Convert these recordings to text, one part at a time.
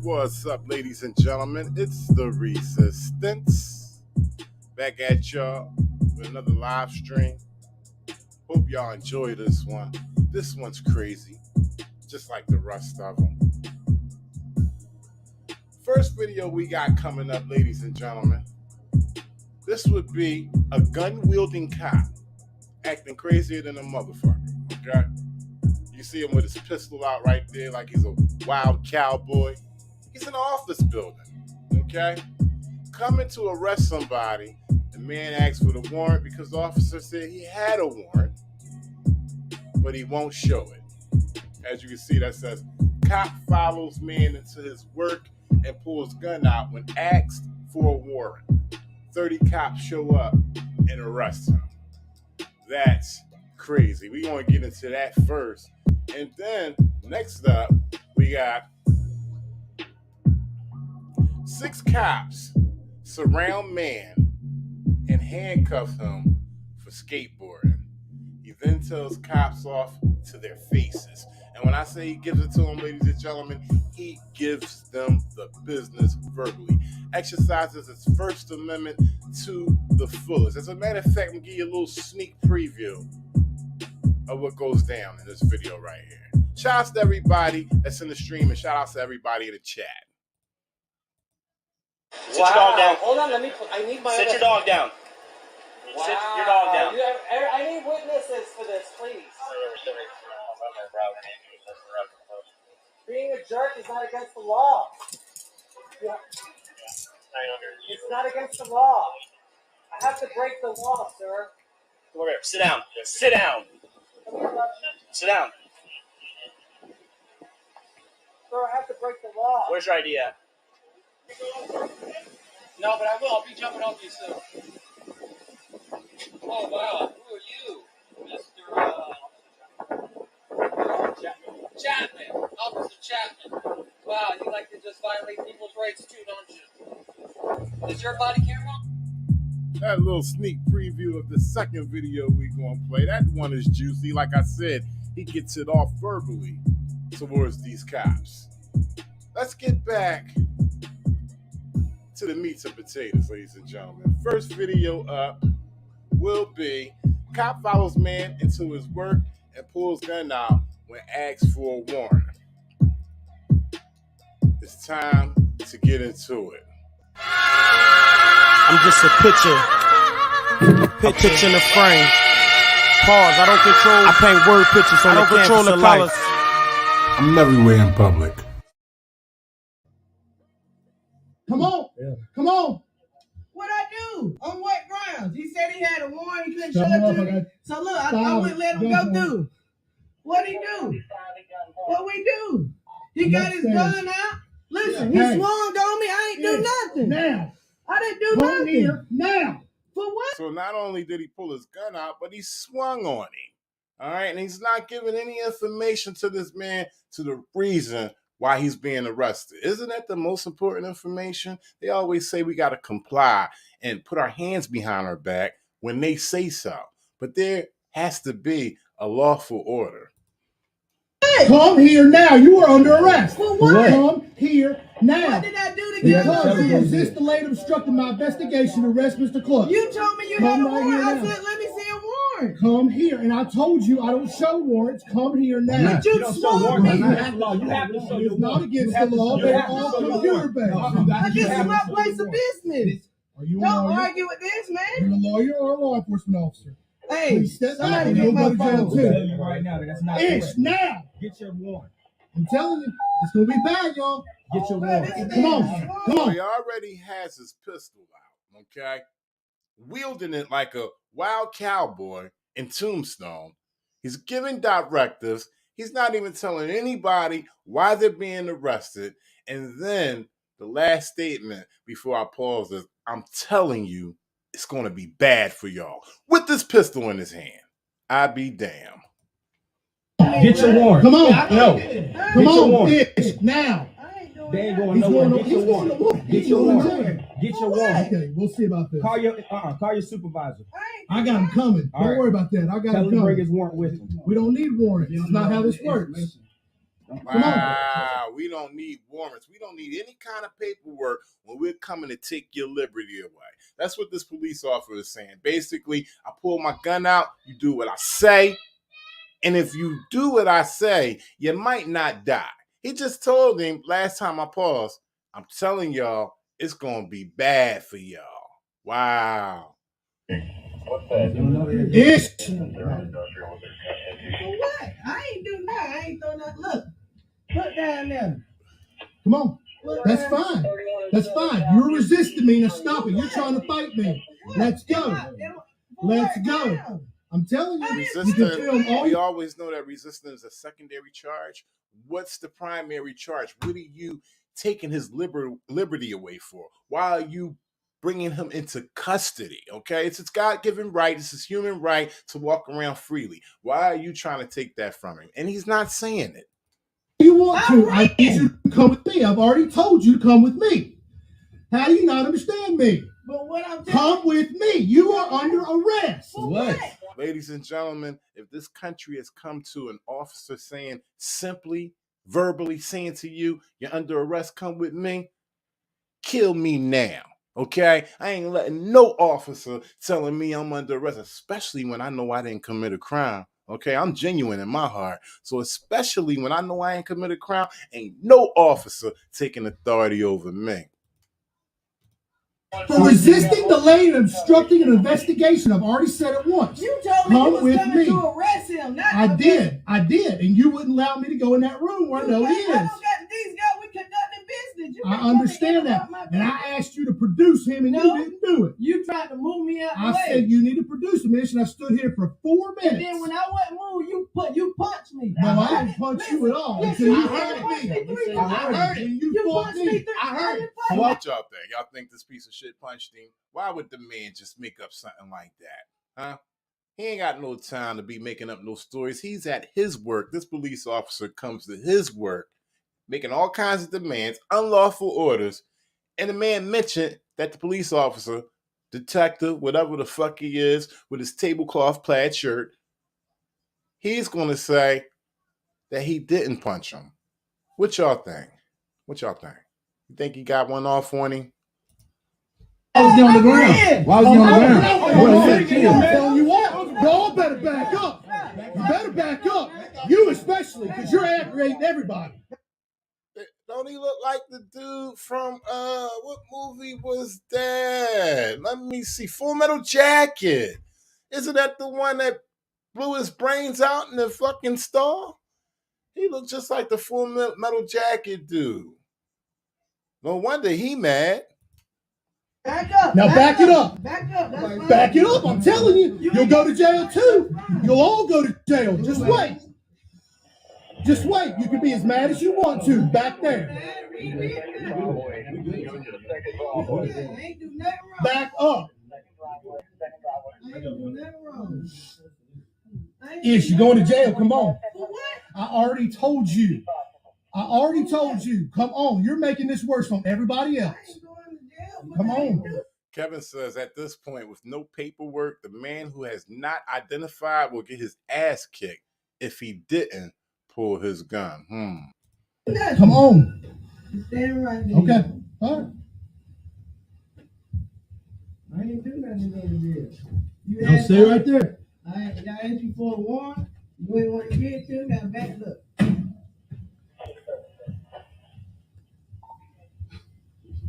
What's up, ladies and gentlemen? It's the Resistance. Back at y'all with another live stream. Hope y'all enjoy this one. This one's crazy, just like the rest of them. First video we got coming up, ladies and gentlemen. This would be a gun-wielding cop acting crazier than a motherfucker, okay? You see him with his pistol out right there like he's a wild cowboy. He's in an office building, okay? Coming to arrest somebody, the man asks for the warrant because the officer said he had a warrant, but he won't show it. As you can see, that says, cop follows man into his work and pulls gun out when asked for a warrant. 30 cops show up and arrest him. That's crazy. We're going to get into that first. And then, next up, we got 6 cops surround man and handcuff him for skateboarding. He then tells cops off to their faces. And when I say he gives it to them, ladies and gentlemen, he gives them the business verbally. Exercises his First Amendment to the fullest. As a matter of fact, I'm going to give you a little sneak preview of what goes down in this video right here. Shout out to everybody that's in the stream and shout out to everybody in the chat. Sit your dog down. Hold on, I need my Sit your dog down. Wow. Sit your dog down. I need witnesses for this, please. Being a jerk is not against the law. Yeah. It's not against the law. I have to break the law, sir. Come over here. Sit down. Sit down. Sit down. Sir, I have to break the law. Where's your ID at? No, but I will. I'll be jumping off you soon. Oh, wow. Who are you? Mr. Chapman. Officer Chapman. Wow, you like to just violate people's rights too, don't you? Is your body camera? That little sneak preview of the second video we're going to play. That one is juicy. Like I said, he gets it off verbally towards these cops. Let's get back to the meats and potatoes, ladies and gentlemen. First video up will be cop follows man into his work and pulls gun out when asked for a warrant. It's time to get into it. I'm just a picture in the frame. Pause. I paint word pictures on the canvas of life. Colors. I'm everywhere in public. Come on. Yeah. Come on. What'd I do? On what grounds? He said he had a warrant, he couldn't show it to me. So look, I wouldn't let him go through. What'd he do? What we do? He got his gun out. Listen, he swung on me. I ain't do nothing. Now. I didn't do nothing. Here. Now. For what? So not only did he pull his gun out, but he swung on him. All right, and he's not giving any information to this man to the reason why he's being arrested. Isn't that the most important information? They always say we got to comply and put our hands behind our back when they say so. But there has to be a lawful order. Hey, come here now. You are under arrest. For what? Come here now. What did I do to get arrested? Because you resist the late obstructing my investigation. Arrest Mr. Clark. You told me you had a warrant. I said, let me see a warrant. Come here. And I told you I don't show warrants. Come here now. But you swung me. You have to show your warrant. It's not against the law. They're all computer-based. This is my place of business. Don't argue with this, man. You're a lawyer or a law enforcement officer. Hey, please step back and get my phone too. Right now, that's not it's now. Get your warrant. I'm telling you, it's gonna be bad, y'all. Get your warrant. Come on, come on. He already has his pistol out, okay? Wielding it like a wild cowboy in Tombstone. He's giving directives. He's not even telling anybody why they're being arrested. And then the last statement before I pause is, I'm telling you, it's going to be bad for y'all. With this pistol in his hand. I be damn. Get your warrant. Come on. No. Come on, bitch. Now. They ain't going nowhere. Get your warrant. Get your warrant. Get your warrant. Okay, we'll see about this. Call your supervisor. I got him coming. Don't worry about that. I got him coming. Tell him to bring his warrant with him. We don't need warrants. That's not how this works. Wow, we don't don't need warrants. We don't need any kind of paperwork when we're coming to take your liberty away. That's what this police officer is saying. Basically, I pull my gun out, you do what I say, and if you do what I say, you might not die. He just told him last time I paused, I'm telling y'all, it's going to be bad for y'all. Wow. Ish. For what? I ain't do nothing. I ain't throw nothing. Look, put down there. Come on. That's fine. That's fine. You're resisting me. Now stop it. You're trying to fight me. Let's go. Let's go. I'm telling you. Resistance, we always know that resistance is a secondary charge. What's the primary charge? What are you taking his liberty away for? Why are you bringing him into custody? Okay, it's his God-given right. It's his human right to walk around freely. Why are you trying to take that from him? And he's not saying it. You want to? I need you to come with me. I've already told you to come with me. How do you not understand me? But what I'm Come with me. You are under arrest. What? Ladies and gentlemen, if this country has come to an officer saying simply, verbally saying to you, you're under arrest, come with me, kill me now. Okay? I ain't letting no officer telling me I'm under arrest, especially when I know I didn't commit a crime. Okay? I'm genuine in my heart. So especially when I know I ain't committed a crime, ain't no officer taking authority over me. For resisting, delaying, and obstructing an investigation. I've already said it once. You told me you was coming to arrest him. I did, and you wouldn't allow me to go in that room where I know he is. I don't got these guys. We conducting business. I understand that, and I asked you to produce him, and you didn't do it. You tried to move me out the way. I said you need to produce him, and I stood here for 4 minutes. And then when I wasn't moved, you punched me. No, I didn't punch you at all until you hurt me. I heard it. You fought me. I heard it. So what y'all think? Y'all think this piece of shit punched him? Why would the man just make up something like that? Huh? He ain't got no time to be making up no stories. He's at his work. This police officer comes to his work, making all kinds of demands, unlawful orders, and the man mentioned that the police officer, detective, whatever the fuck he is, with his tablecloth plaid shirt, he's going to say that he didn't punch him. What y'all think? What y'all think? You think he got one off on him? Why was he on the ground? Why was he on the ground? I'm telling you what, y'all better back up. You better back up. You especially, because you're aggravating everybody. Don't he look like the dude from, what movie was that? Let me see. Full Metal Jacket. Isn't that the one that blew his brains out in the fucking stall? He looked just like the Full Metal Jacket dude. No wonder he mad. Back up. Now back it up. Back up. Back it up. I'm telling you, you'll go to jail too. You'll all go to jail. Just wait. Just wait. You can be as mad as you want to. Back there. Back up. Ish, you're going to jail. Come on. I already told you. Come on. You're making this worse on everybody else. Come on. Kevin says at this point, with no paperwork, the man who has not identified will get his ass kicked if he didn't pull his gun. Come on. Stand right there. Okay. All right. I ain't do nothing to go to jail. Now stay right there. I asked you for a warrant. You ain't want to give it to me. Now back up.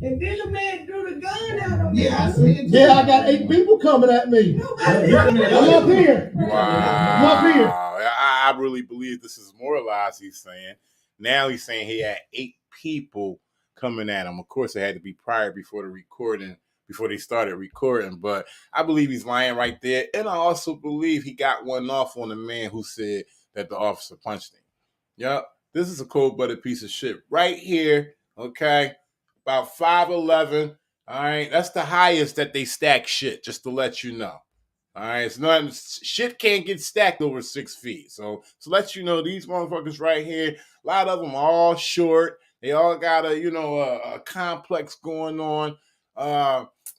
And then the man threw the gun out on me. Yeah, I got 8 people coming at me. I'm up here. Wow. I'm up here. I really believe this is more lies he's saying. Now he's saying he had 8 people coming at him. Of course, it had to be prior before they started recording, but I believe he's lying right there. And I also believe he got one off on the man who said that the officer punched him. Yep, this is a cold-blooded piece of shit right here, okay? About 5'11", all right? That's the highest that they stack shit, just to let you know. All right, it's not, shit can't get stacked over 6 feet. So let you know, these motherfuckers right here, a lot of them are all short. They all got a complex going on.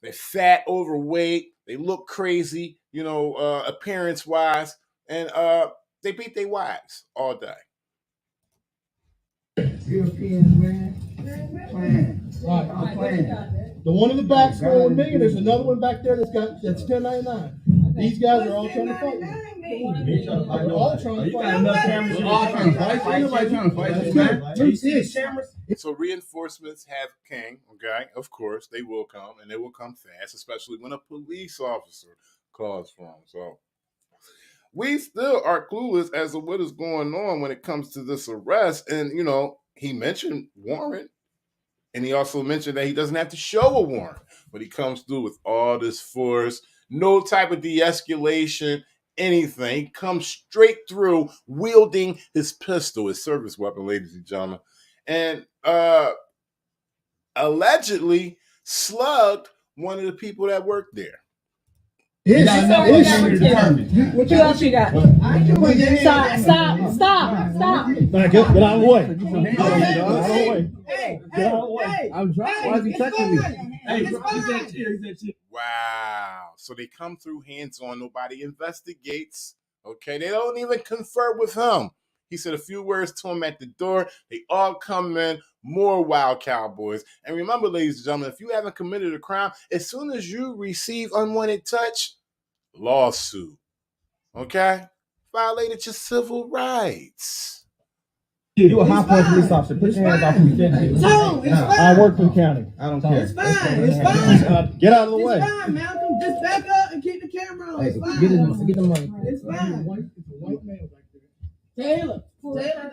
They're fat, overweight. They look crazy, appearance-wise. And they beat their wives all day. Europeans, man. Right. I'm playing. The one in the back's going with me, and there's another one back there that's $10.99. These guys are all trying to fight me. They're all trying to fight me. All trying to fight. Ain't nobody trying to fight you, man. You see these cameras? So reinforcements have King, okay? Of course, they will come, and they will come fast, especially when a police officer calls for them. So we still are clueless as to what is going on when it comes to this arrest. And, you know, he mentioned Warrant, and he also mentioned that he doesn't have to show a warrant, but he comes through with all this force, no type of de-escalation, anything. He comes straight through wielding his pistol, his service weapon, ladies and gentlemen. And allegedly slugged one of the people that worked there. What else you got? Stop. Get out of the way. I'm driving. Why is he touching me? Wow. So they come through hands on. Nobody investigates. Okay. They don't even confer with him. He said a few words to him at the door. They all come in. More wild cowboys. And remember, ladies and gentlemen, if you haven't committed a crime, as soon as you receive unwanted touch, lawsuit. Okay? Violated your civil rights. You a high point police officer. Put your hands off me. I work for the county. I don't care. It's fine. Get out of the way. It's fine, Malcolm. Just back up and keep the camera on. It's fine. Get the money. It's fine. Taylor,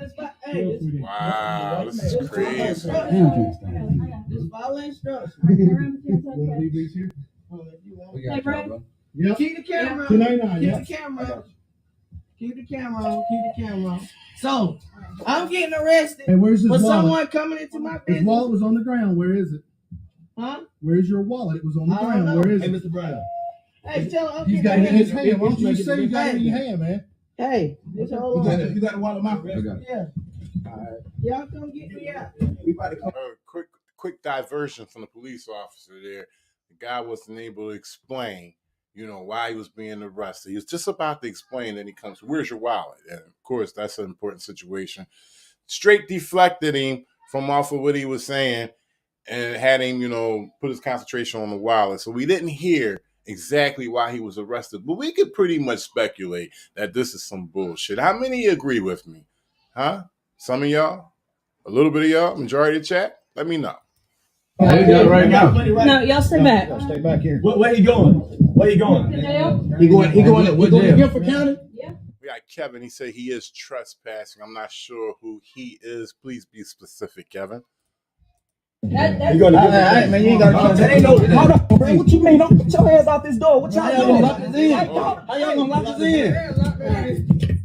just hey. Wow, this is crazy. Just follow instructions. Yep. Keep the camera on. Keep the camera on. So, I'm getting arrested Hey, where's his for wallet? someone coming into my His business. wallet was on the ground. Where is it? Huh? Where's your wallet? It was on the I don't ground. know. Where is Hey, it? Mr. Brown. Hey, tell him. He's got it in his hand. Why don't you just say you got it in your hand, man? Hey, just hold on. You got the wallet, my friend? Yeah. Y'all come get me out. Quick diversion from the police officer there. The guy wasn't able to explain, you know, why he was being arrested. He was just about to explain, and he comes, where's your wallet? And of course, that's an important situation. Straight deflected him from off of what he was saying and had him, you know, put his concentration on the wallet. So we didn't hear exactly why he was arrested, but we could pretty much speculate that this is some bullshit. How many agree with me? Huh? Some of y'all? A little bit of y'all? Majority of the chat? Let me know. Right now. No, y'all stay back. Stay back here. Where you going? Where you going? He going to Guilford County? We got Kevin. He said he is trespassing. I'm not sure who he is. Please be specific, Kevin. You going to Man, you ain't got to hold on, bro. What you mean? Don't get your hands out this door. What y'all doing? lock us in? How y'all gonna lock us in?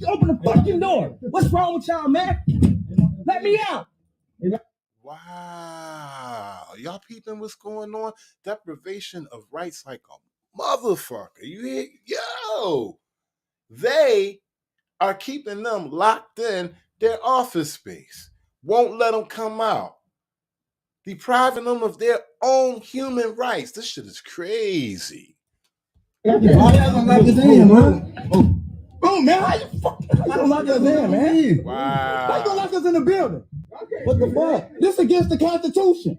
Open the fucking door. What's wrong with y'all, man? Let me out. Wow. Y'all peeping what's going on? Deprivation of rights like a motherfucker. You hear? Yo. They are keeping them locked in their office space. Won't let them come out. Depriving them of their own human rights. This shit is crazy. How y'all gonna lock us in, man? Oh, man, how you gonna lock us in, man? Wow. How you gonna lock us in the building? What the fuck? This against the Constitution.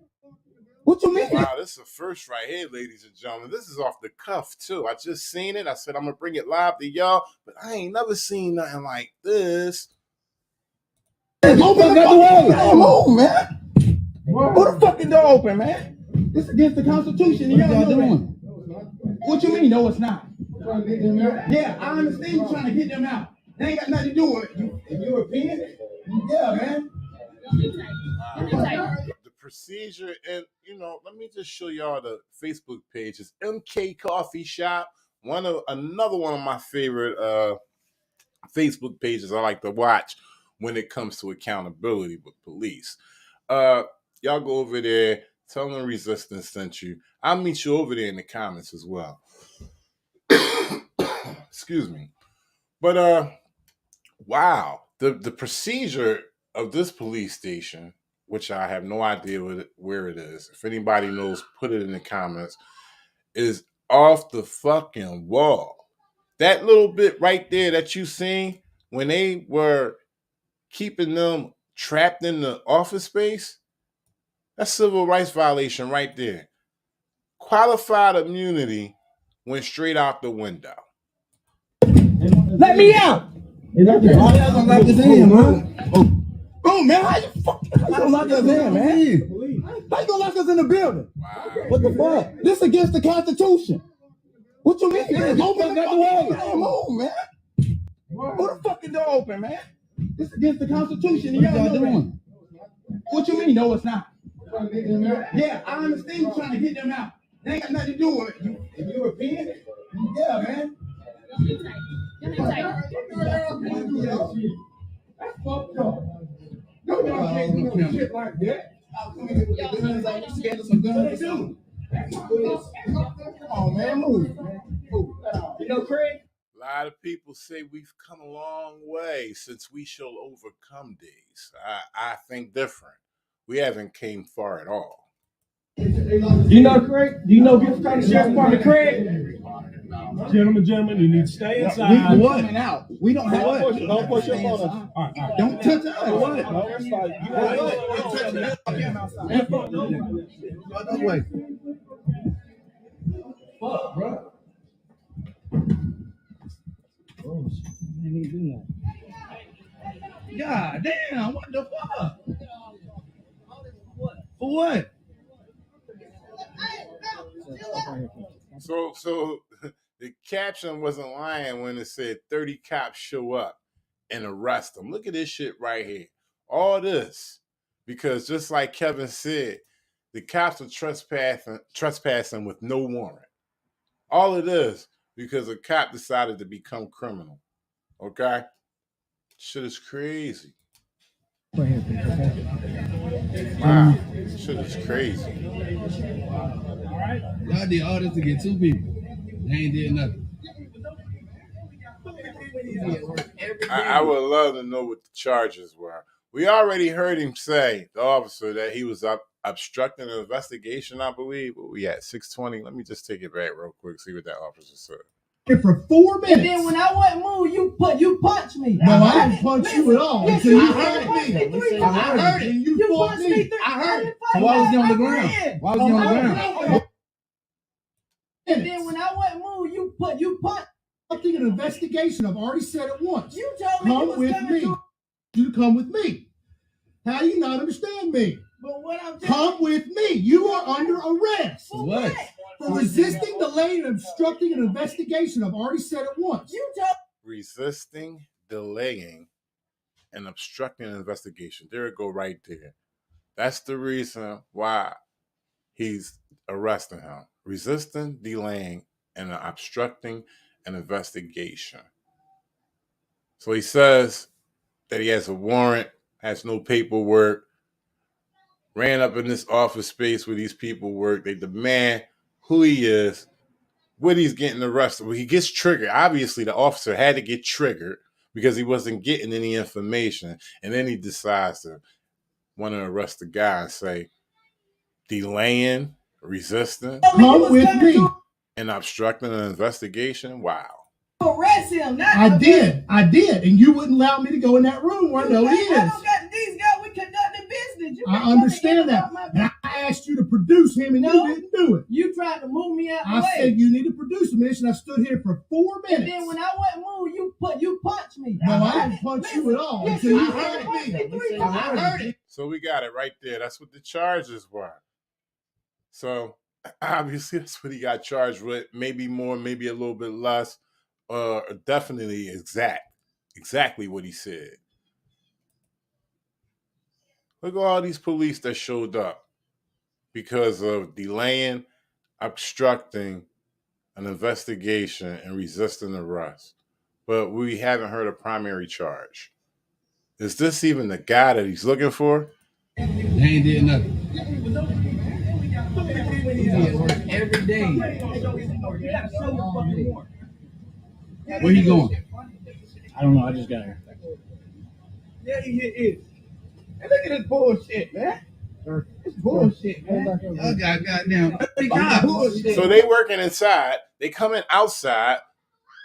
What you mean? Wow, this is a first right here, ladies and gentlemen. This is off the cuff, too. I just seen it. I said I'm going to bring it live to y'all, but I ain't never seen nothing like this. Open the door. Move, man. Put the fucking door open, man. This against the Constitution. And y'all doing? What you mean? No, it's not. Yeah, I understand you trying to get them out. They ain't got nothing to do with it. You opinion? Yeah, man. The procedure, and let me just show y'all the Facebook page. It's MK Coffee Shop. Another one of my favorite Facebook pages I like to watch when it comes to accountability with police. Y'all go over there, tell them Resistance sent you. I'll meet you over there in the comments as well. Excuse me. But wow, the procedure of this police station, which I have no idea where it is. If anybody knows, put it in the comments, is off the fucking wall. That little bit right there that you seen when they were keeping them trapped in the office space, that's civil rights violation right there. Qualified immunity went straight out the window. Let me out. Y'all gonna lock us in, man. Oh man, how you gonna lock us in, man? How you gonna lock us in the building? Wow. What the fuck? This against the Constitution. What you mean? Open the door. Damn, move, man. Who the fucking door open, man? This against the Constitution. And y'all doing? What you mean? No, it's not. Yeah, I understand you trying to get them out. They ain't got nothing to do with it. You European? Yeah, man. That's fucked up. No, y'all can't do no shit like that. Oh man, move. You know, Craig? A lot of people say we've come a long way since we shall overcome these. I think different. We haven't came far at all. You know, Craig? Do you know Gift County Sheriff's Department, Craig? Gentlemen, you need to stay inside. We coming out. We don't have what? Don't push up on us. All right. Don't touch us. What? No, it's like, you Other way. fuck, bro. Oh, shit. I didn't even do that. God damn, what the fuck? For what? So the caption wasn't lying when it said 30 cops show up and arrest them. Look at this shit right here. All this because just like Kevin said, the cops are trespassing with no warrant. All it is because a cop decided to become criminal. Okay? Shit is crazy. Wow. Shit is crazy. Y'all did all this to get 2 people. They ain't did nothing. I would love to know what the charges were. We already heard him say, the officer, that he was obstructing an investigation, I believe. But we at 6:20. Let me just take it back real quick, see what that officer said. For 4 minutes. And then when I wouldn't move, you punched me. No, I didn't punch you at all. Yes, Until you you punched heard me me. 3 I times. heard it. You fought punched me. me 3 I heard it. So why was he on the ground? Why was he on the ground? And then when I wouldn't move, you punched. Something an investigation. I've already said it once. You told me you Come was with coming me. to. You come with me. How do you not understand me? But what I'm Come with me. You are under arrest. For what? For resisting, delaying, and obstructing an investigation. I've already said it once. You told. Resisting, delaying, and obstructing an investigation. There it go right there. That's the reason why he's arresting him. Resisting, delaying, and obstructing an investigation. So he says that he has a warrant, has no paperwork, ran up in this office space where these people work. They demand who he is, what he's getting arrested. Well, he gets triggered. Obviously, the officer had to get triggered because he wasn't getting any information. And then he decides to want to arrest the guy and say, delaying, resisting, Come with me. and obstructing an investigation. Wow. Arrest him. I did. And you wouldn't allow me to go in that room where I know he is. I don't got these guys. We conducting business. I understand that. And I asked you to produce him and you didn't do it. You tried to move me out the I way. said you need to produce him, and I stood here for 4 minutes. And then when I wouldn't move, you punched me. No, I didn't punch you at all. Yes, Until you you heard punched me me. 3 times. I heard it. So we got it right there. That's what the charges were. So obviously that's what he got charged with. Maybe more, maybe a little bit less. Definitely exactly what he said. Look at all these police that showed up because of delaying, obstructing an investigation, and resisting arrest. But we haven't heard a primary charge. Is this even the guy that he's looking for? They ain't did nothing. Every day. Where you going? I don't know. I just got here. Yeah, he is. Hey, look at this bullshit, man. It's bullshit, man. Y'all got goddamn bullshit. So they working inside. They coming outside.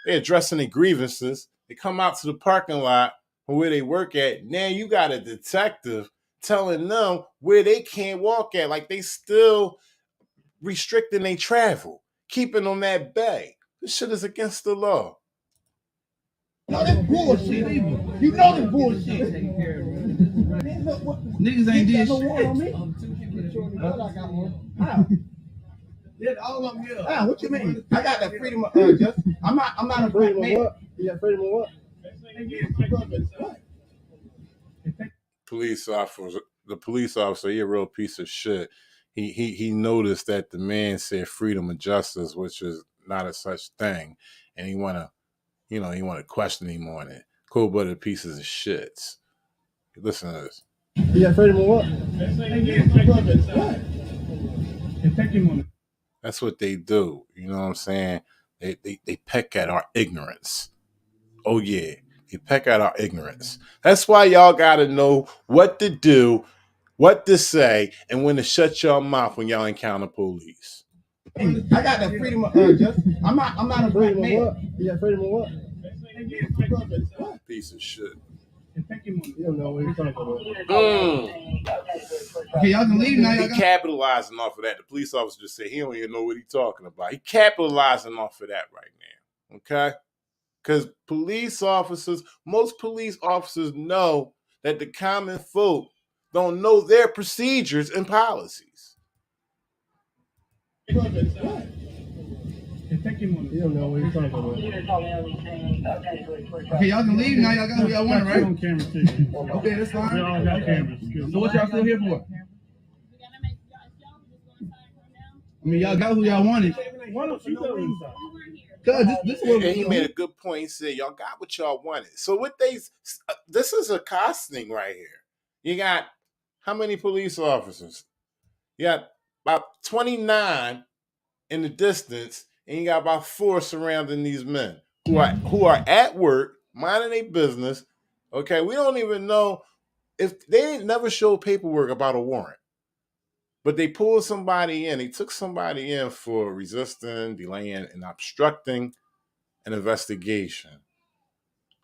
They're addressing their grievances. They come out to the parking lot or where they work at. Now you got a detective telling them where they can't walk at. Like they still restricting their travel, keeping on that bay. This shit is against the law. No, that's bullshit. You know that's bullshit. Niggas ain't did shit. How? All of them here. How? What you mean? I got that freedom of justice. I'm not a black man. What? You got freedom of what? The police officer, he a real piece of shit. He noticed that the man said freedom of justice, which is not a such thing, and he wanna question him on it. Cold-blooded pieces of shits. Listen to this. You got freedom of what? That's what they do. You know what I'm saying? They peck at our ignorance. Oh yeah, they peck at our ignorance. That's why y'all gotta know what to do, what to say, and when to shut your mouth when y'all encounter police. I got that freedom of justice. I'm not a black man. What? You got freedom of what? Piece of shit. You don't know what you're talking about. Okay, y'all can leave now. He capitalizing off of that. The police officer just said he don't even know what he's talking about. He capitalizing off of that right now. Okay? Because most police officers know that the common folk don't know their procedures and policies. You don't know what you're talking about. Okay, y'all can leave now. Y'all got who y'all want, right? On camera, too. Okay, that's fine. We all got cameras. So what y'all still here for? I mean, y'all got who y'all wanted. Why don't you go inside? Cause this is what He made a good point. He said, y'all got what y'all wanted. So this is a costing right here. You got how many police officers? You got about 29 in the distance, and you got about 4 surrounding these men who are at work, minding their business. Okay, we don't even know if they ain't never showed paperwork about a warrant. But they pulled somebody in. They took somebody in for resisting, delaying, and obstructing an investigation.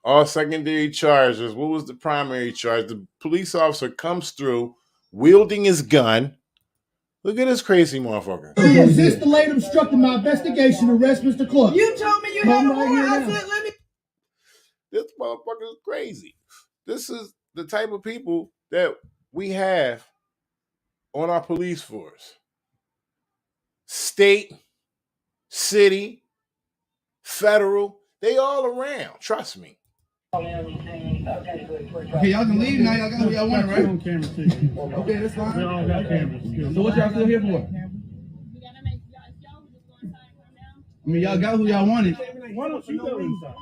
All secondary charges. What was the primary charge? The police officer comes through, wielding his gun. Look at this crazy motherfucker. Resist, delayed, obstructing my investigation. Arrest Mr. Clark. You told me you had a warrant. I said, let me. This motherfucker is crazy. This is the type of people that we have on our police force. State, city, federal, they all around. Trust me. Okay, y'all can leave now. Y'all got who y'all want, right? On camera, too. Okay, that's fine. We all got cameras. So what y'all still here for? I mean, y'all got who y'all wanted. Why don't you go inside?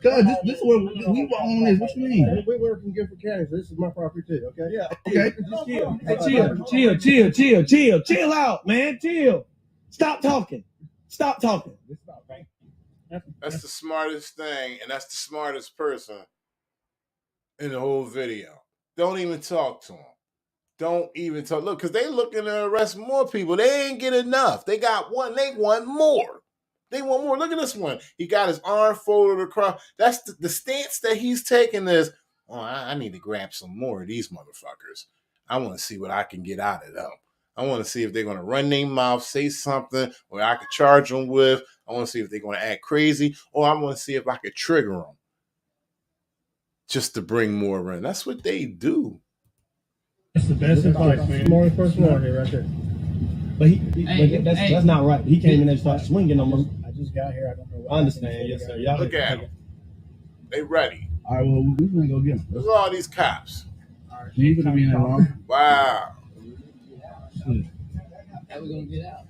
Cause this is where we were on this. What you mean? We work from Gifford County, so this is my property too, okay? Yeah. Okay. Chill out, man. Chill. Stop talking. That's the smartest thing, and that's the smartest person in the whole video. Don't even talk to him. Don't even talk. Look, because they looking to arrest more people. They ain't get enough. They got one. They want more. Look at this one. He got his arm folded across. That's the stance that he's taking is, I need to grab some more of these motherfuckers. I want to see what I can get out of them. I want to see if they're going to run their mouth, say something, or I could charge them with. I want to see if they're going to act crazy, or I want to see if I could trigger them just to bring more in. That's what they do. That's the best advice, man. Smartest person out here right there. But that's not right. He came in and started swinging on them. I just got here. I don't know what. I understand. Yes, sir. Y'all Look at them. They ready. All right, well, we're gonna go get them. Look at all these cops. You ain't gonna be in that long. Wow. How we gonna get out?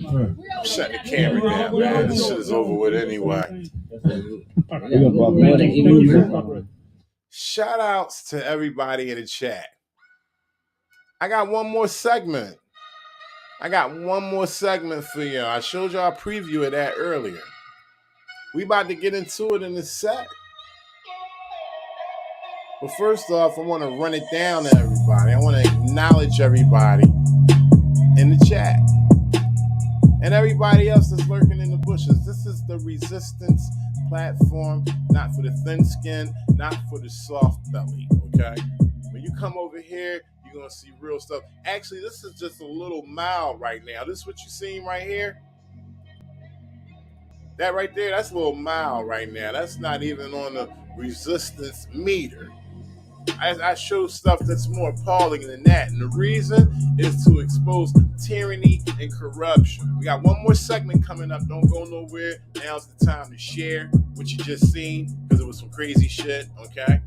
I'm shutting the camera down, man. This shit is over with anyway. Shout outs to everybody in the chat. I got one more segment for y'all. I showed y'all a preview of that earlier. We about to get into it in a sec. But first off, I want to run it down to everybody. I want to acknowledge everybody in the chat. And everybody else that's lurking in the bushes. This is the Resistance platform, not for the thin skin, not for the soft belly, okay? When you come over here, you're going to see real stuff. Actually, this is just a little mild right now. This is what you're seeing right here. That right there, that's a little mild right now. That's not even on the resistance meter. I show stuff that's more appalling than that. And the reason is to expose tyranny and corruption. We got one more segment coming up. Don't go nowhere. Now's the time to share what you just seen, because it was some crazy shit, okay?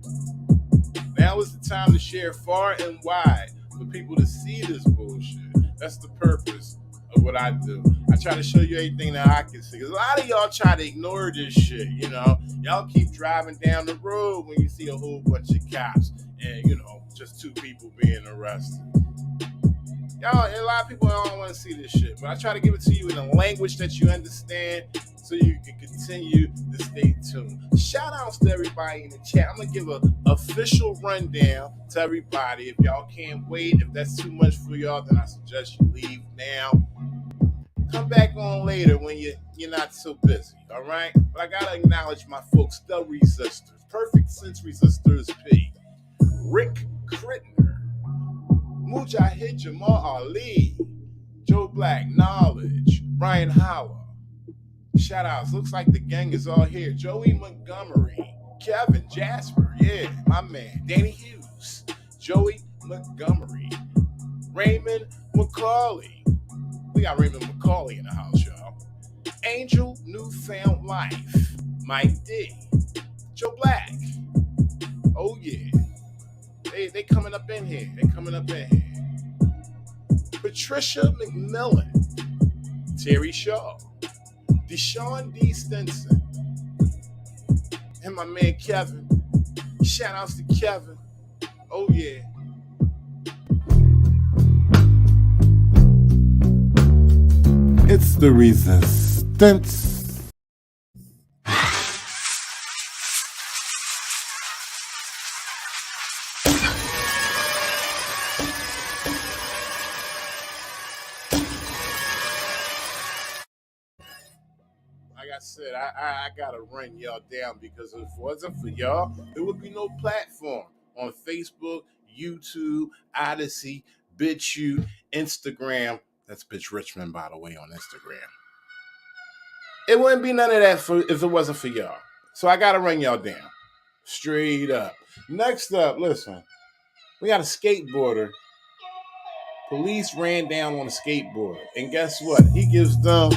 Now is the time to share far and wide for people to see this bullshit. That's the purpose of what I do. I try to show you everything that I can see. Because a lot of y'all try to ignore this shit, you know. Y'all keep driving down the road when you see a whole bunch of cops and, you know, just 2 people being arrested. Y'all, a lot of people don't want to see this shit. But I try to give it to you in a language that you understand so you can continue to stay tuned. Shout outs to everybody in the chat. I'm going to give an official rundown to everybody. If y'all can't wait, if that's too much for y'all, then I suggest you leave now. Come back on later when you're not so busy, all right? But I got to acknowledge my folks, the Resistors. Perfect Sense Resistors P. Rick Crittner. Mujahid Jamal Ali. Joe Black, Knowledge. Brian Howell. Shout outs. Looks like the gang is all here. Joey Montgomery. Kevin Jasper. Yeah, my man. Danny Hughes. Joey Montgomery. Raymond McCauley. We got Raymond McCauley in the house, y'all. Angel Newfound Life. Mike D. Joe Black. Oh, yeah. They coming up in here. They coming up in here. Patricia McMillan. Terry Shaw. Deshaun D. Stinson. And my man Kevin. Shout outs to Kevin. Oh, yeah. It's the resistance. Like I said, I gotta run y'all down, because if it wasn't for y'all, there would be no platform on Facebook, YouTube, Odyssey, BitChute, Instagram. That's Bitch Richmond, by the way, on Instagram. It wouldn't be none of that if it wasn't for y'all. So I gotta run y'all down. Straight up. Next up, listen. We got a skateboarder. Police ran down on a skateboarder. And guess what? He gives them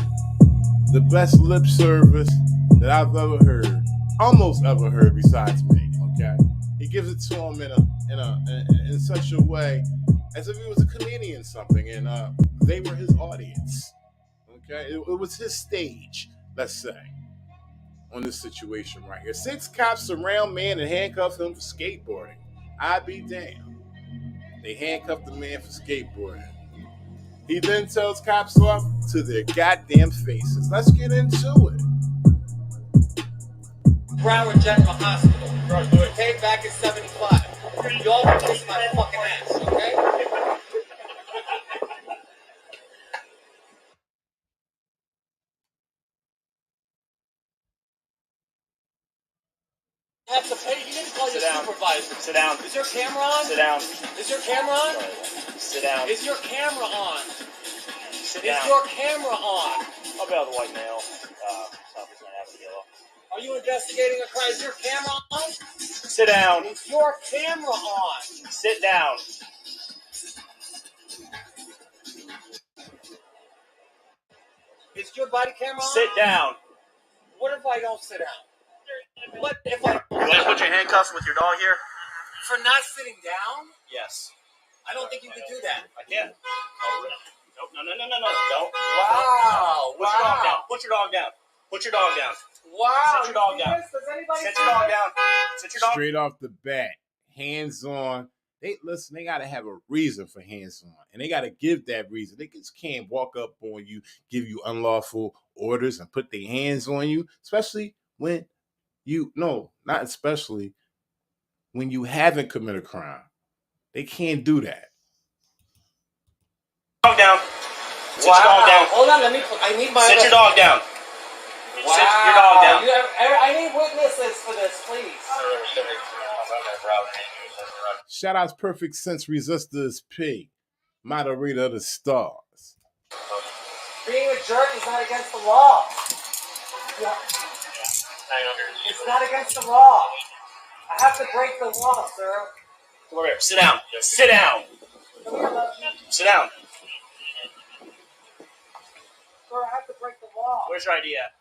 the best lip service that I've ever heard. Almost ever heard besides me, okay? He gives it to him in such a way as if he was a comedian or something, and they were his audience. Okay? It was his stage, let's say, on this situation right here. 6 cops surround man and handcuff him for skateboarding. I be damned. They handcuffed the man for skateboarding. He then tells cops off to their goddamn faces. Let's get into it. Broward General Hospital. Okay, back in 75. Y'all can kiss my fucking ass, okay? Have to pay. You didn't call your supervisor. Sit down. Is your camera on? Sit down. Is your camera on? Sit down. Is your camera on? Sit down. Is your camera on? I'll be out the white male. Officer yellow. Are you investigating a crime? Is your camera on? Sit down. Is your camera on? Sit down. Is your body camera on? Sit down. What if I don't sit down? What if I... You want to put your handcuffs with your dog here? For not sitting down? Yes. I don't think you can do that. I can. Oh, really? Nope. No. Don't. Wow. Put your dog down. Put your dog down. Put your dog down. Wow. Sit your dog down. Does anybody Sit your dog down. Sit your dog. Straight off the bat, hands on. They got to have a reason for hands on, and they got to give that reason. They just can't walk up on you, give you unlawful orders, and put their hands on you, especially when not especially when you haven't committed a crime. They can't do that. Dog down. Sit your dog down. Hold on, I need my... Sit your dog down. Sit your dog down. I need witnesses for this, please. Shout out's Perfect Sense Resistors P, moderator of the stars. Being a jerk is not against the law. Yeah. It's not against the law. I have to break the law, sir. Come over here. Sit down. Sit down. Sit down. Sir, I have to break the law. Where's your ID at?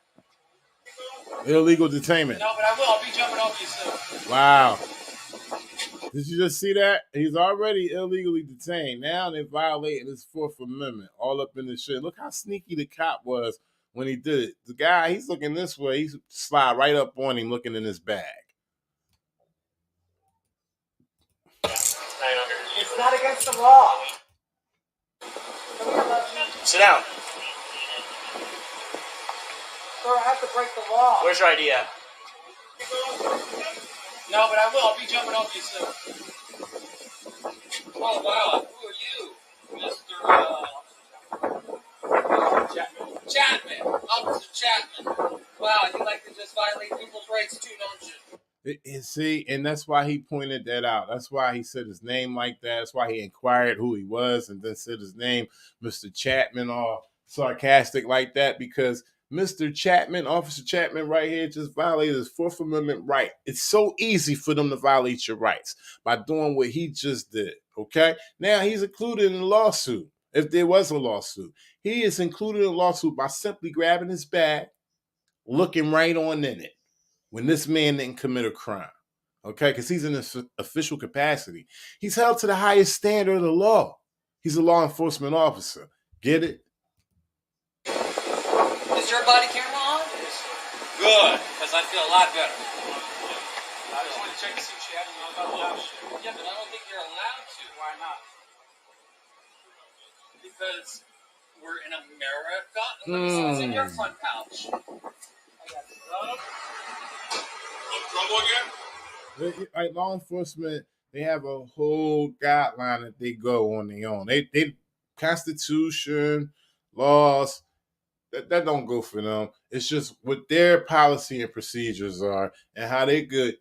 Illegal detainment. No, but I will. I'll be jumping over you soon. Wow. Did you just see that? He's already illegally detained. Now they're violating his Fourth Amendment all up in this shit. Look how sneaky the cop was when he did it. The guy, he's looking this way. He slide right up on him looking in his bag. It's not against the law. Sit down. Sir, I have to break the law. Where's your ID at? No, but I will. I'll be jumping over you soon. Oh, wow. Who are you? Mr. Chapman. Officer Chapman. Wow, you like to just violate people's rights too, don't you? See, and that's why he pointed that out. That's why he said his name like that. That's why he inquired who he was and then said his name, Mr. Chapman, all sarcastic like that, because Mr. Chapman, Officer Chapman right here just violated his Fourth Amendment right. It's so easy for them to violate your rights by doing what he just did, okay? Now he's included in the lawsuit, if there was a lawsuit. He is included in the lawsuit by simply grabbing his bag, looking right on in it, when this man didn't commit a crime, okay? Because he's in an official capacity. He's held to the highest standard of the law. He's a law enforcement officer. Get it? Is your body camera on? Good, because I feel a lot better. I just want to check to see if she hasn't known about shit. Yeah, but I don't think you're allowed to. Why not? Because we're in America. Let me see what's in your front pouch. I got some. Like law enforcement, they have a whole guideline that they go on their own. They Constitution, laws, that don't go for them. It's just what their policy and procedures are and how they could,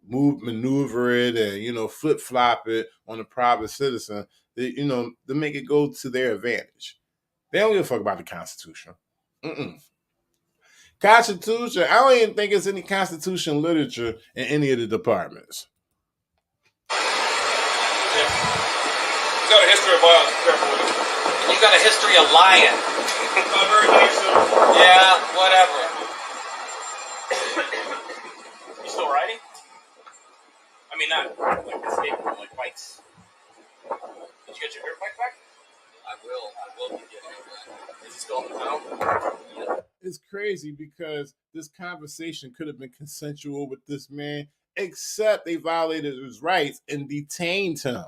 maneuver it and, flip-flop it on a private citizen, to make it go to their advantage. They don't give a fuck about the Constitution. Constitution, I don't even think there's any Constitution literature in any of the departments. Yeah. He's got a history of violence. Careful with it. He's got a history of lying. Not very nice. Yeah, whatever. You still riding? I mean, not like the skateboard, like bikes. Did you get your dirt bike back? I will be getting it back. Is it still on the pedal? Yeah. It's crazy because this conversation could have been consensual with this man, except they violated his rights and detained him.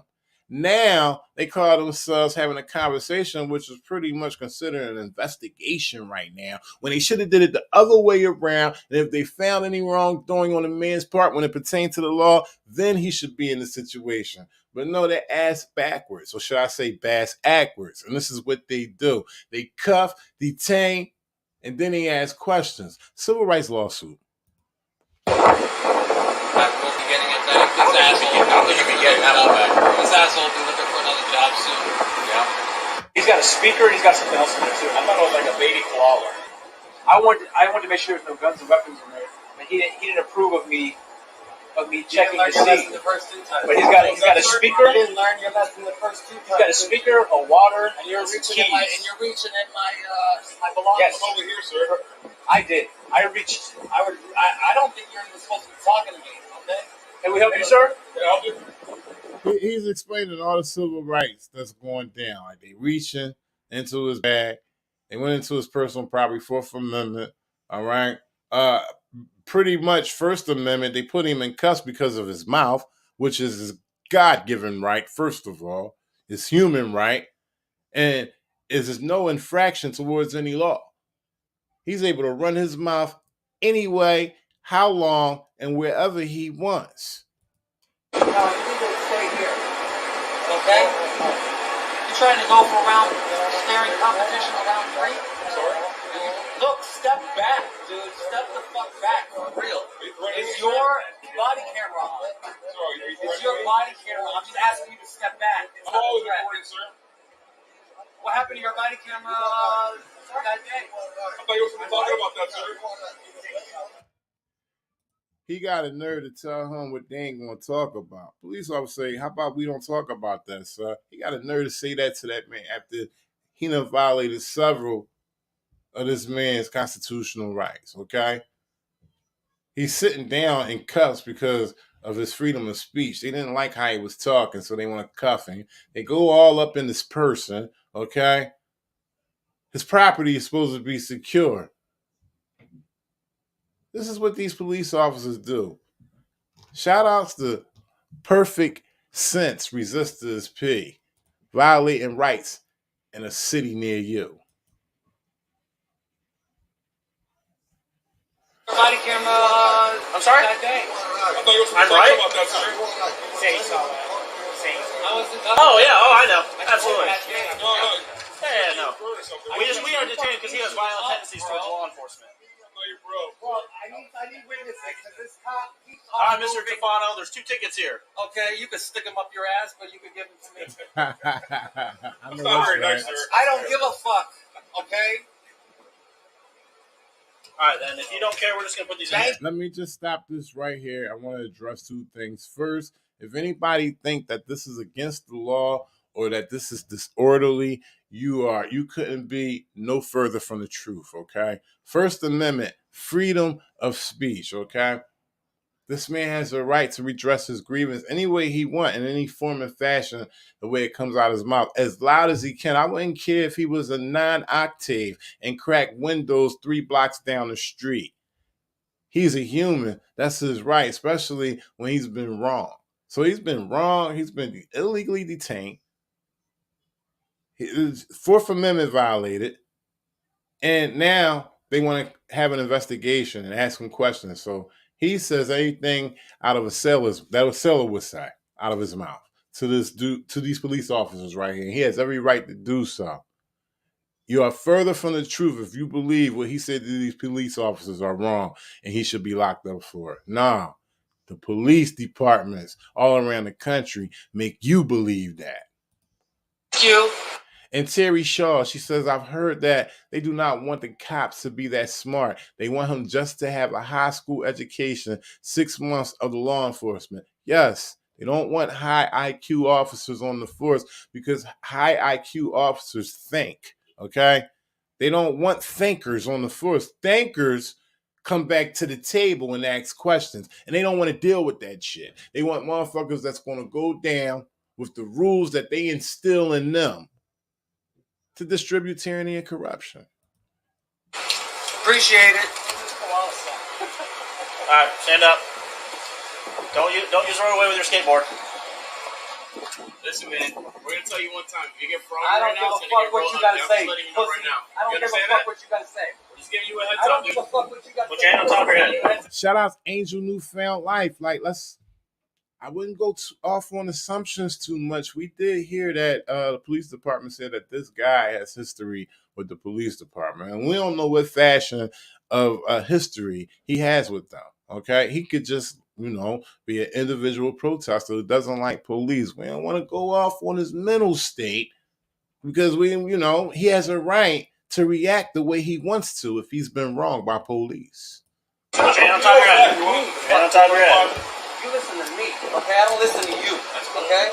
Now they call themselves having a conversation, which is pretty much considered an investigation right now, when they should have did it the other way around. And if they found any wrongdoing on the man's part when it pertains to the law, then he should be in the situation. But no, they're ass backwards, or should I say bass backwards. And this is what they do. They cuff, detain, and then they ask questions. Civil rights lawsuit. I will be getting it back. This asshole. How will you be getting that all back? This asshole will be looking for another job soon. Yeah. He's got a speaker and he's got something else in there too. I thought it was like a baby koala. I wanted to make sure there's no guns and weapons in there. And he didn't approve of me checking to see. But he's got a speaker. You didn't learn your lesson the first two times. He's got a speaker, a water, and you're reaching keys. in my belongings. Yes. Over here, sir. I did. I reached. I don't think you're even supposed to be talking to me. Okay. Can we help you, sir? Yeah, I'll do. He's explaining all the civil rights that's going down. Like they reaching into his bag. They went into his personal property, Fourth Amendment. All right. Pretty much First Amendment, they put him in cuffs because of his mouth, which is his God-given right, first of all, his human right, and is no infraction towards any law. He's able to run his mouth anyway, how long, and wherever he wants. No, you need to stay here. Okay? You're trying to go for round staring competition around 3? Sorry. Look, step back, dude. Step the fuck back, for real. Is your body camera on? Is your body camera on? I'm just asking you to step back. It's not a threat. What happened to your body camera that day? I thought you were talking about that, sir. He got a nerve to tell him what they ain't gonna talk about. Police officer say, how about we don't talk about that, sir? He got a nerve to say that to that man after he done violated several of this man's constitutional rights, okay? He's sitting down in cuffs because of his freedom of speech. They didn't like how he was talking, so they want to cuff him. They go all up in this person, okay? His property is supposed to be secure. This is what these police officers do. Shout outs to Perfect Sense Resistors P, violating rights in a city near you. Body camera. I'm sorry? That day. I thought you were talking about that, sir. Say you saw that. Oh, yeah. Oh, I know. Absolutely. No. We are detained because he has violent tendencies towards law enforcement. Well, I need witnesses because this cop keeps on. All right, Mr. Tefano, there's 2 tickets here. Okay, you can stick them up your ass, but you can give them to me. I'm sorry, right. I don't give a fuck, okay? All right, then. If you don't care, we're just going to put these in. Let me just stop this right here. I want to address 2 things. First, if anybody think that this is against the law or that this is disorderly, you couldn't be no further from the truth, okay? First Amendment, freedom of speech, okay? This man has a right to redress his grievance any way he wants, in any form and fashion, the way it comes out of his mouth, as loud as he can. I wouldn't care if he was a 9-octave and cracked windows 3 blocks down the street. He's a human. That's his right, especially when he's been wrong. So he's been wrong. He's been illegally detained. His 4th Amendment violated. And now they want to have an investigation and ask him questions. So he says anything out of a sailor would say out of his mouth to these police officers right here. He has every right to do so. You are further from the truth if you believe what he said to these police officers are wrong and he should be locked up for it. Nah, the police departments all around the country make you believe that. Thank you. And Terry Shaw, she says, I've heard that they do not want the cops to be that smart. They want him just to have a high school education, 6 months of the law enforcement. Yes, they don't want high IQ officers on the force because high IQ officers think, okay? They don't want thinkers on the force. Thinkers come back to the table and ask questions, and they don't want to deal with that shit. They want motherfuckers that's going to go down with the rules that they instill in them to distribute tyranny and corruption. Appreciate it. All right, stand up. Don't use the right way with your skateboard. Listen, man, we're gonna tell you one time. If you get fraud I don't right now, give a fuck what you gotta say. letting you know right now. I don't give a fuck what you gotta say. We're just giving you a heads I up. don't give a fuck what you gotta say. Put your hand on top of your head. Shout out Angel Newfound Life. I wouldn't go off on assumptions too much. We did hear that the police department said that this guy has history with the police department, and we don't know what fashion of history he has with them. Okay, he could just, be an individual protester who doesn't like police. We don't want to go off on his mental state because he has a right to react the way he wants to if he's been wronged by police. Put your hand on top of your head. Hand on top of your head. You listen to me, okay? I don't listen to you, okay?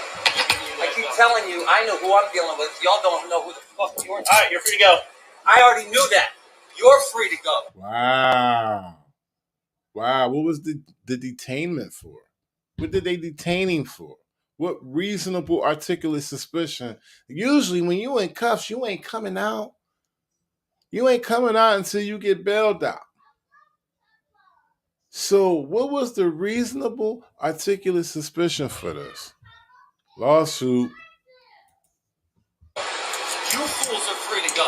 I keep telling you, I know who I'm dealing with. Y'all don't know who the fuck you are. All right, you're free to go. I already knew that. You're free to go. Wow. What was the detainment for? What did they detain him for? What reasonable, articulate suspicion? Usually when you in cuffs, you ain't coming out. You ain't coming out until you get bailed out. So what was the reasonable, articulate suspicion for this lawsuit? You fools are free to go.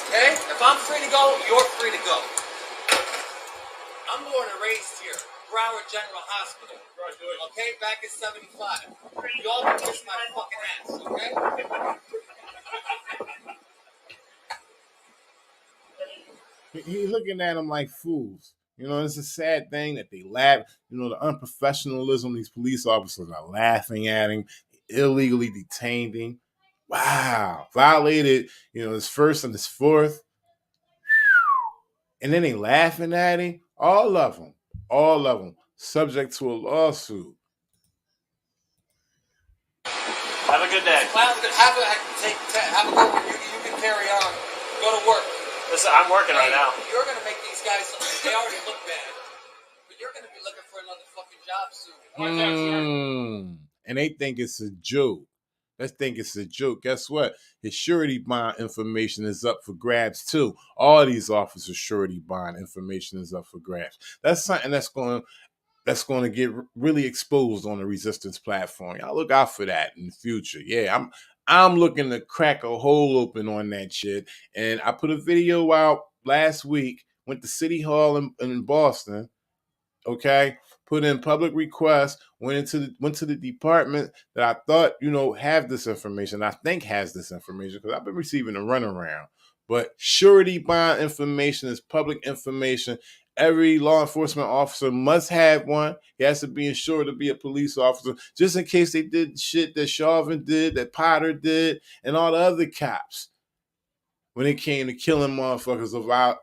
Okay? If I'm free to go, you're free to go. I'm born and raised here, Broward General Hospital. Okay? Back in 75. Y'all can kiss my fucking ass, okay? He's looking at them like fools. You know, it's a sad thing that they laugh. You know, the unprofessionalism these police officers are laughing at him, illegally detained him. Wow, violated. You know, his first and his fourth, and then they laughing at him. All of them, subject to a lawsuit. Have a good day. Have a good one. You can carry on. Go to work. Listen, I'm working right now. You're going to make these guys, they already look bad. But you're going to be looking for another fucking job soon. And they think it's a joke. Let's think it's a joke. Guess what? His surety bond information is up for grabs too. All these officers' surety bond information is up for grabs. That's something that's going to get really exposed on the Resistance platform. Y'all look out for that in the future. Yeah, I'm looking to crack a hole open on that shit. And I put a video out last week. Went to City Hall in Boston. Okay, put in public requests. Went to the department that I thought have this information. I think has this information because I've been receiving a runaround. But surety bond information is public information. Every law enforcement officer must have one. He has to be insured to be a police officer, just in case they did shit that Chauvin did, that Potter did, and all the other cops when it came to killing motherfuckers about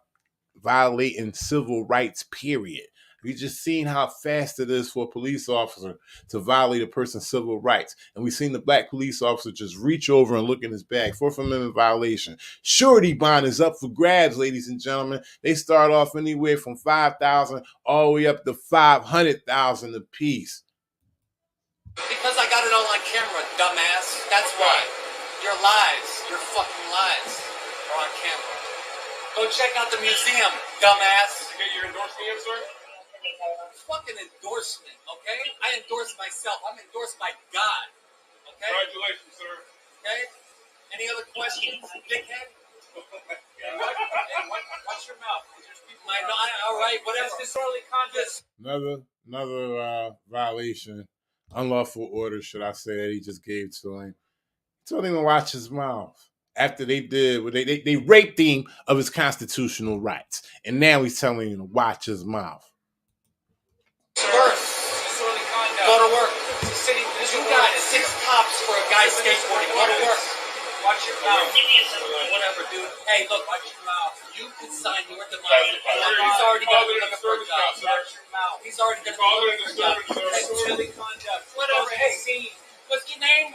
violating civil rights, period. We just seen how fast it is for a police officer to violate a person's civil rights. And we seen the black police officer just reach over and look in his bag. Fourth Amendment violation. Surety bond is up for grabs, ladies and gentlemen. They start off anywhere from $5,000 all the way up to $500,000 a piece. Because I got it all on camera, dumbass. That's why. Your lies, your fucking lies are on camera. Go check out the museum, dumbass. Did you get your endorsement yet, sir? Fucking endorsement, okay? I endorse myself. I'm endorsed by God. Okay? Congratulations, sir. Okay? Any other questions, dickhead? Hey, watch your mouth. All right, whatever. Disorderly conduct. Another violation, unlawful order, should I say, that he just gave to him. He told him to watch his mouth. After they did, they raped him of his constitutional rights, and now he's telling him to watch his mouth. Go to work. City, you got 6 cops for a guy skateboarding. Go to work. Watch your mouth. Whatever, dude. Hey, look, watch your mouth. You can sign your demise. He's already going to be looking for a job. Watch your mouth. He's already going to be looking for a job. Disorderly conduct. Whatever. Hey, what's your name?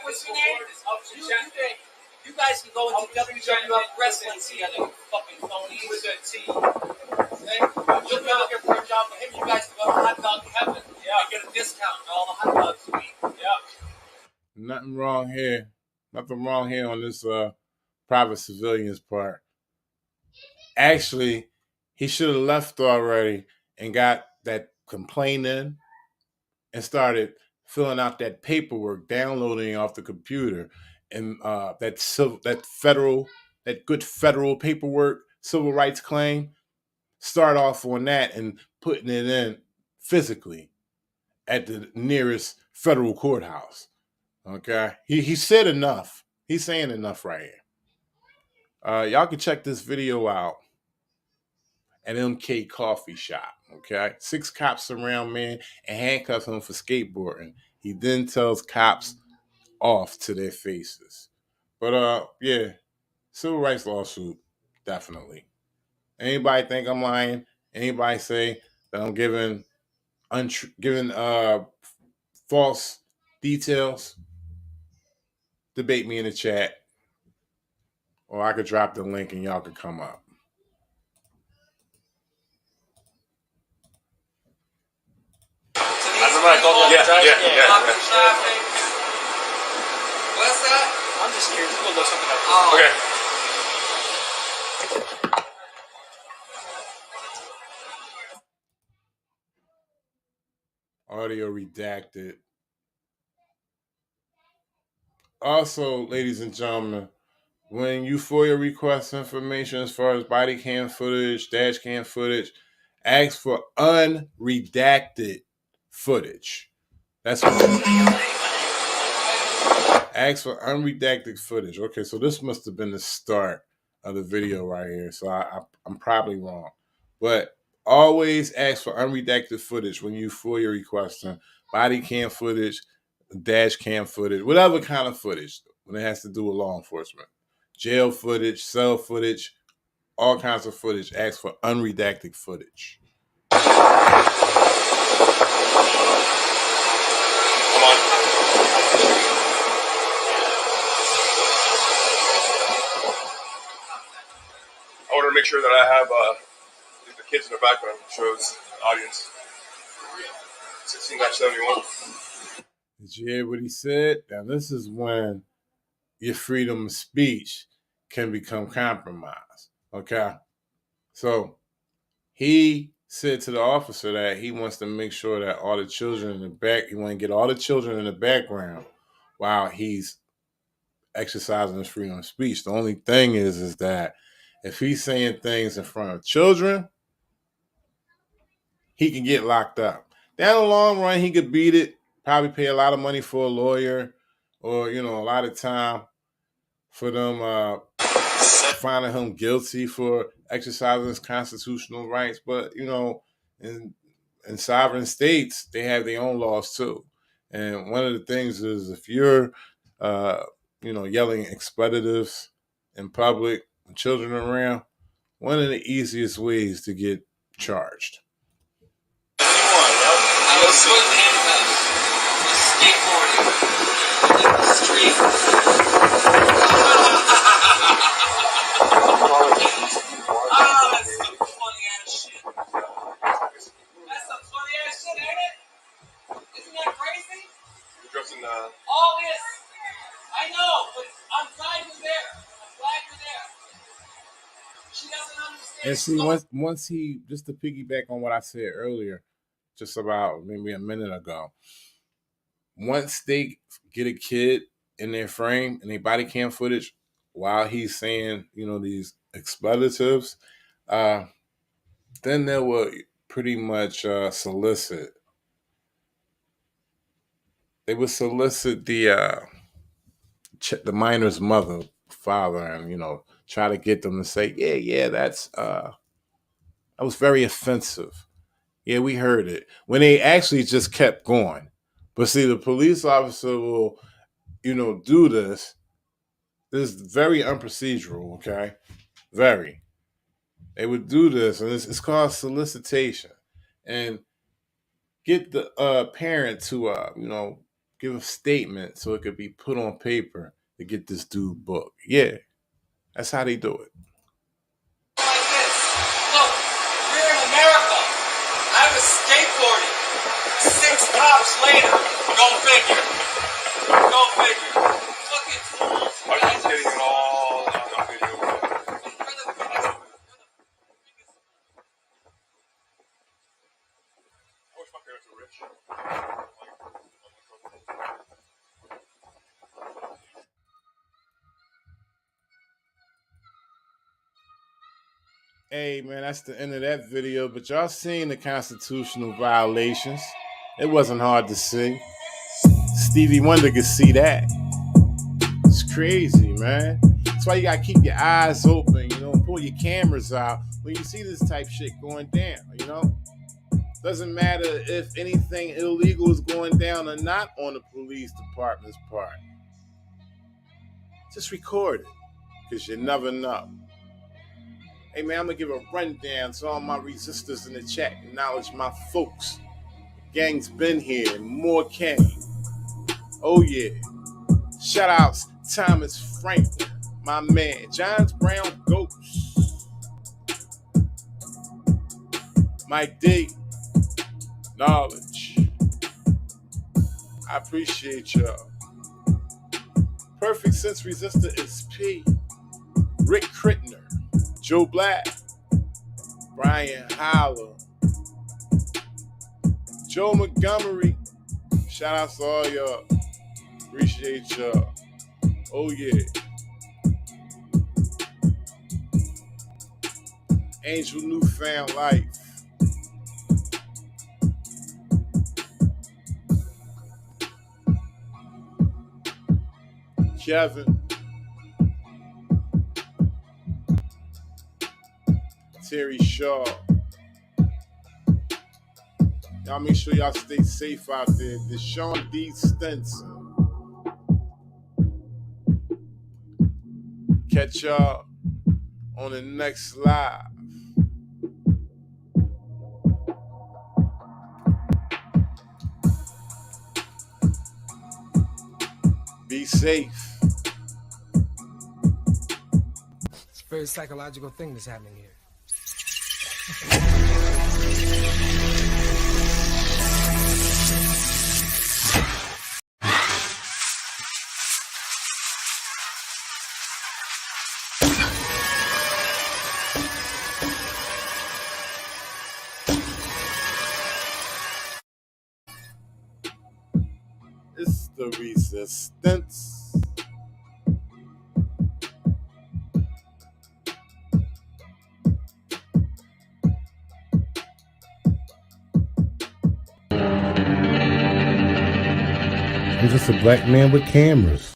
You guys can go into WWF wrestling together, you fucking phonies. With a T. Okay? You'll be looking for a job for him. You guys can go to Hot Dog Heaven. Yeah. And get a discount on all the hot dogs you eat. Yeah. Nothing wrong here. Nothing wrong here on this private civilian's part. Actually, he should have left already and got that complaint in and started filling out that paperwork, downloading off the computer. And that good federal paperwork, civil rights claim, start off on that and putting it in physically at the nearest federal courthouse. Okay, he said enough. He's saying enough right here. Y'all can check this video out at MK Coffee Shop. Okay, 6 cops surround man and handcuff him for skateboarding. He then tells cops off to their faces. But yeah, civil rights lawsuit, definitely. Anybody think I'm lying? Anybody say that I'm giving false details? Debate me in the chat, or I could drop the link and y'all could come up. Yeah. What's that? I'm just curious. We'll look something up. Okay. Audio redacted. Also, ladies and gentlemen, when you FOIA request information as far as body cam footage, dash cam footage, ask for unredacted footage. That's what ask for unredacted footage. Okay, so this must have been the start of the video right here. So I'm probably wrong. But always ask for unredacted footage when you FOIA requesting body cam footage, dash cam footage, whatever kind of footage when it has to do with law enforcement. Jail footage, cell footage, all kinds of footage. Ask for unredacted footage. Come on. I want to make sure that I have the kids in the background. Shows the audience. 16-71. Did you hear what he said? Now, this is when your freedom of speech can become compromised. Okay? So, he said to the officer that he wants to make sure that all the children in the back, he want to get all the children in the background while he's exercising his freedom of speech. The only thing is that if he's saying things in front of children, he can get locked up. Down the long run, he could beat it, probably pay a lot of money for a lawyer or, a lot of time for them finding him guilty for exercising his constitutional rights. But, in sovereign states, they have their own laws too. And one of the things is if you're, yelling expletives in public, with children around, one of the easiest ways to get charged. I was put in handcuffs. Skateboarding in the street. That's some funny ass shit. That's some funny ass shit, ain't it? Isn't that crazy? You're dressed in All this. I know, but I'm glad you're there. I'm glad you're there. She doesn't understand. And see, once he, just to piggyback on what I said earlier, just about maybe a minute ago, once they get a kid in their frame and their body cam footage while he's saying, these expletives, then they will pretty much solicit. They would solicit the minor's mother, father, and try to get them to say, yeah, that was very offensive. Yeah, we heard it. When they actually just kept going. But see, the police officer will, do this. This is very unprocedural, okay? Very. They would do this, and it's called solicitation. And get the parent to, give a statement so it could be put on paper to get this dude booked. Yeah, that's how they do it. Like this. Look, we're in America. I was skateboarding. 6 cops later. Go figure. Go figure. Fucking fools. I'm just getting it all on video. I wish my parents were rich. Hey, man, that's the end of that video. But y'all seen the constitutional violations. It wasn't hard to see. Stevie Wonder could see that. It's crazy, man. That's why you got to keep your eyes open, pull your cameras out when you see this type shit going down, Doesn't matter if anything illegal is going down or not on the police department's part. Just record it, because you never know. Hey, man, I'm going to give a rundown to all my resistors in the chat. Acknowledge my folks. The gang's been here and more came. Oh, yeah. Shout-outs Thomas Franklin, my man. Johns Brown Ghost. Mike D. Knowledge. I appreciate y'all. Perfect Sense Resistor is P. Rick Crittner. Joe Black, Brian Howler, Joe Montgomery. Shout out to all y'all. Appreciate y'all. Oh yeah. Angel Newfound Life. Kevin. Terry Shaw. Y'all make sure y'all stay safe out there. Deshaun D. Stenson. Catch y'all on the next live. Be safe. It's a very psychological thing that's happening here. It's the resistance. I'm just a black man with cameras.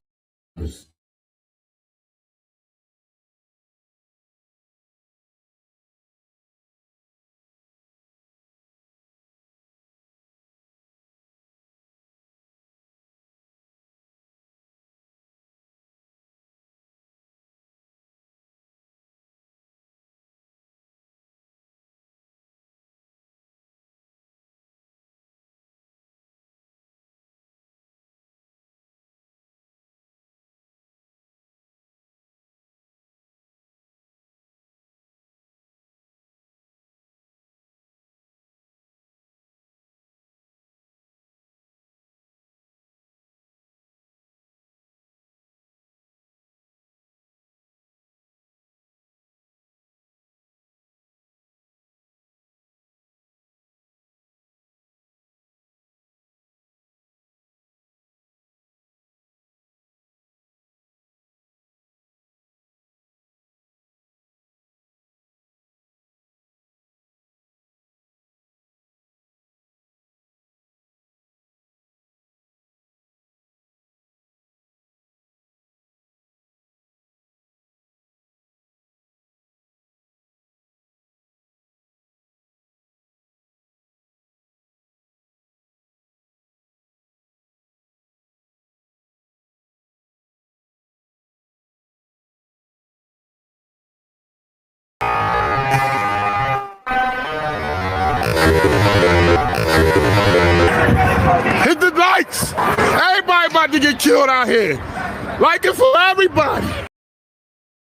Hit the likes. Everybody about to get killed out here. Like it for everybody.